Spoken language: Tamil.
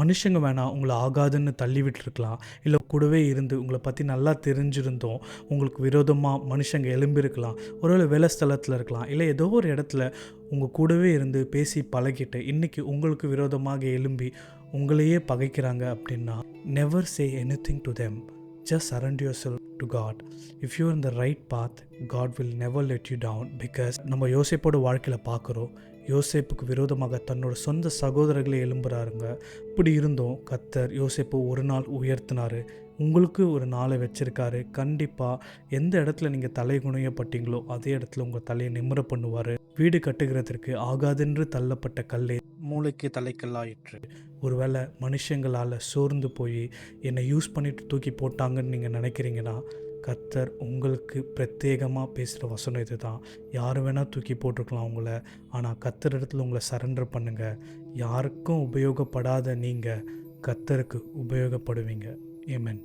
மனுஷங்க வேணா உங்களை ஆகாதுன்னு தள்ளி விட்டுருக்கலாம், இல்லை கூடவே இருந்து உங்களை பற்றி நல்லா தெரிஞ்சிருந்தோம் உங்களுக்கு விரோதமாக மனுஷங்க எழும்பியிருக்கலாம். ஒருவேளை வேலை ஸ்தலத்தில் இருக்கலாம், இல்லை ஏதோ ஒரு இடத்துல உங்கள் கூடவே இருந்து பேசி பழகிட்டு இன்றைக்கி உங்களுக்கு விரோதமாக எழும்பி உங்களையே பகைக்கிறாங்க அப்படின்னா, never say anything to them. Just surrender yourself to God. If you're in the right path, God will never let you down. Because நம்ம யோசேப்போட வாழ்க்கையில் பார்க்குறோம், யோசேப்புக்கு விரோதமாக தன்னோட சொந்த சகோதரர்களை எழும்புறாருங்க. இப்படி இருந்தும் கர்த்தர் யோசேப்பு ஒரு நாள் உயர்த்தினார். உங்களுக்கு ஒரு நாளை வச்சுருக்காரு. கண்டிப்பாக எந்த இடத்துல நீங்கள் தலை குனியப்பட்டீங்களோ அதே இடத்துல உங்கள் தலையை நிமிர பண்ணுவார். வீடு கட்டுகிறதற்கு ஆகாதென்று தள்ளப்பட்ட கல்லே மூளைக்கு தலைக்கல்லாயிற்று. ஒருவேளை மனுஷங்களால் சோர்ந்து போய் என்னை யூஸ் பண்ணிட்டு தூக்கி போட்டாங்கன்னு நீங்கள் நினைக்கிறீங்கன்னா, கர்த்தர் உங்களுக்கு பிரத்யேகமாக பேசுகிற வசனம் இது தான். யார் வேணால் தூக்கி போட்டிருக்கலாம் உங்களை, ஆனால் கர்த்தர் இடத்துல உங்களை சரண்டர் பண்ணுங்கள். யாருக்கும் உபயோகப்படாத நீங்கள் கர்த்தருக்கு உபயோகப்படுவீங்க. ஆமென்.